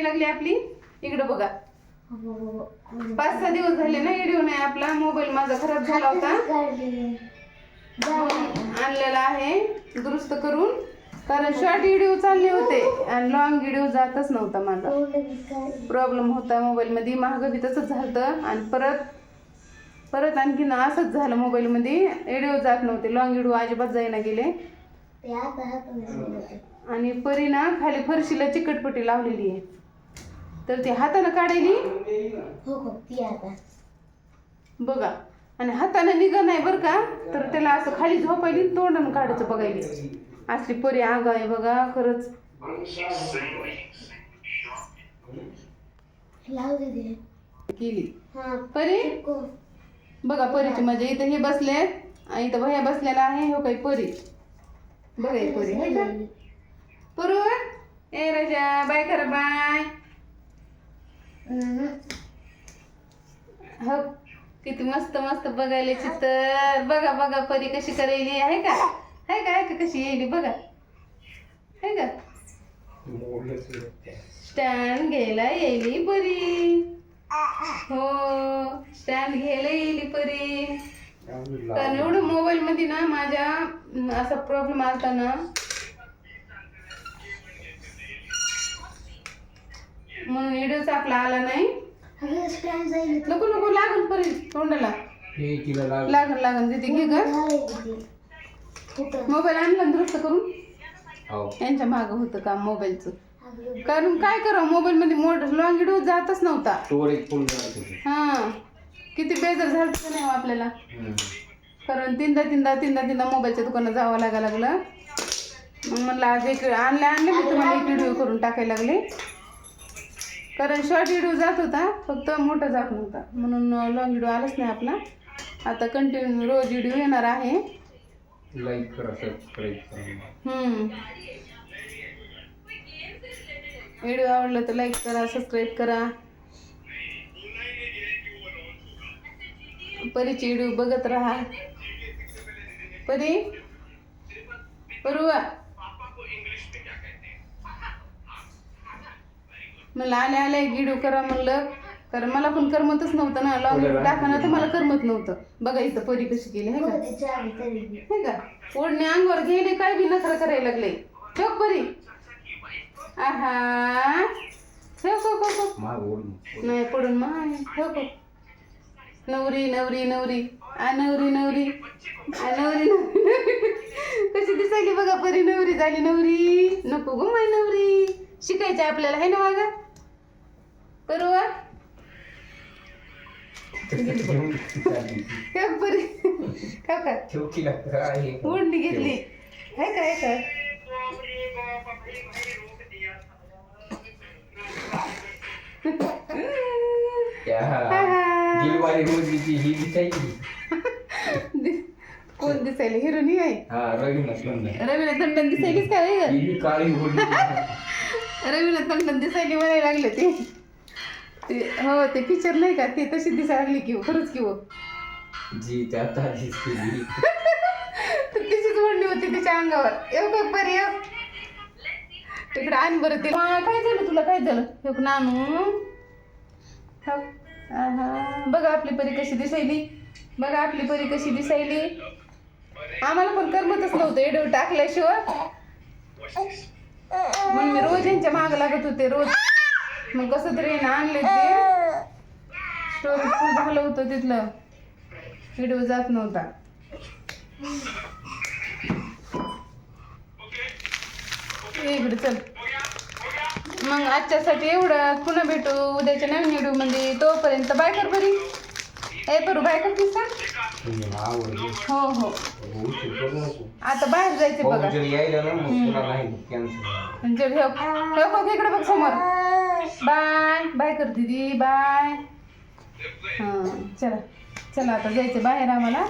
लागली आपली इकडे बघा. 5-6 दिवस झाले ना व्हिडिओ नाही आपला. मोबाईल माझा खराब झाला होता, आणलेला आहे दुरुस्त करून. कारण शॉर्ट व्हिडिओ चालले होते आणि लॉंग व्हिडिओ जातच नव्हता. माझा प्रॉब्लेम होता मोबाईल मध्ये. महाग बी तसंच झालं आणि परत आणखीन असंच झालं. मोबाईल मध्ये व्हिडिओ जात नव्हते, लॉंग व्हिडिओ अजिबात जाईना गेले. आणि परी ना खाली फरशीला चिकटपट्टी लावलेली आहे, तर ती हाताने काढायली बघा. आणि हाताने निघा नाही बरं का, तर त्याला असं खाली झोपायली तोंडानं काढायचं बघायली. असली परी आगा आहे बघा खरंच. केली परी बघा. परीची मजा. इथं हे बसले आणि इथं भैया बसलेला आहे. हो काही परी बघा. ही परी आहे का परू? ए राजा बाय करा बाय. हो किती मस्त मस्त बघायला चित्र. बघा बघा परी कशी करायली आहे का. आहे का कशी येईल बघा. आहे का स्टँड घ्यायला येईल परी. हो स्टँड घ्यायला येईल परी. कारण एवढं मोबाईल मध्ये ना माझ्या असा प्रॉब्लेम आलता ना, म्हणून व्हिडिओच आपला आला नाही. नको नको लागन परी तोंडाला. लागन तिथे घे ग. मोबाईल आणला दुरुस्त करून. यांच्या मागं होतं काम मोबाईलचं. कारण काय करावं, मोबाईल मध्ये लॉंग व्हिडिओ जातच नव्हता. हा किती बेजार झालं का नाही आपल्याला. कारण तीनदा मोबाईलच्या दुकानात जावं लागलं. मग म्हणलं आज एक आणले मी तुम्हाला एक व्हिडिओ करून टाकायला लागले. कारण शॉर्ट व्हिडिओ जात होता, फक्त मोठा जात नव्हता. म्हणून लॉंग व्हिडिओ आलाच नाही आपला. आता कंटिन्यू रोज व्हिडिओ येणार आहे. लाईक करा, सबस्क्राईब करा. व्हिडिओ आवडला तर लाईक करा, सबस्क्राईब करा. परीची व्हिडिओ बघत राहा. परी परूवा मला आले व्हिडिओ करा म्हणलं. कारण मला पण करमतच नव्हतं ना, लॉंग व्हिडिओ टाकणं तर मला करमत नव्हतं. बघा इथं परी कशी केली आहे का. ओढणे अंगावर घ्यायले, काय बी नखरा करायला लागले. ठेव परी. आहा ठेव नाही पडून माय. ठेव नवरी नवरी नवरी आ नवरी नवरी आ नवरी कशी दिसायली बघा परी. नवरी झाली नवरी. नको गो माय नवरी. शिकायचं आपल्याला आहे ना वागा परवा. परी का ओढणी घेतली आहे का. कोण दिसायला हिरोनी आहे. रवीना टंडन दिसायलीच काय. रवीना टंडन दिसायली म्हणायला लागले ते. हो ते पिक्चर नाही का, ते तशी दिसायला लागली की खरंच की. तिचीच ओढणी होती तिच्या अंगावर. येऊ का परी तिकडे आण बरं. ते काय झालं तुला, काय झालं. हे नानू बघा आपली परी कशी दिसायली. बघा आपली परी कशी दिसायली. आम्हाला पण करमतच नव्हतं व्हिडिओ टाकल्याशिवाय. म्हणून मी रोज यांच्या मागं लागत होते रोज. मग कसं तरी आणले ते. स्टोरेज फुल झालं होतं तिथलं, व्हिडिओ जात नव्हता. इकडे चल. मग आजच्यासाठी एवढं. पुन्हा भेटू उद्याच्या नवीन व्हिडिओ मध्ये. तोपर्यंत बाय कर बरी. ए परू बाय करतीस का. हो हो आता बाहेर जायचे बघा. इकडे बघ समोर. बाय बाय कर दीदी बाय. हां चला चला आता जायचं बाहेर आम्हाला.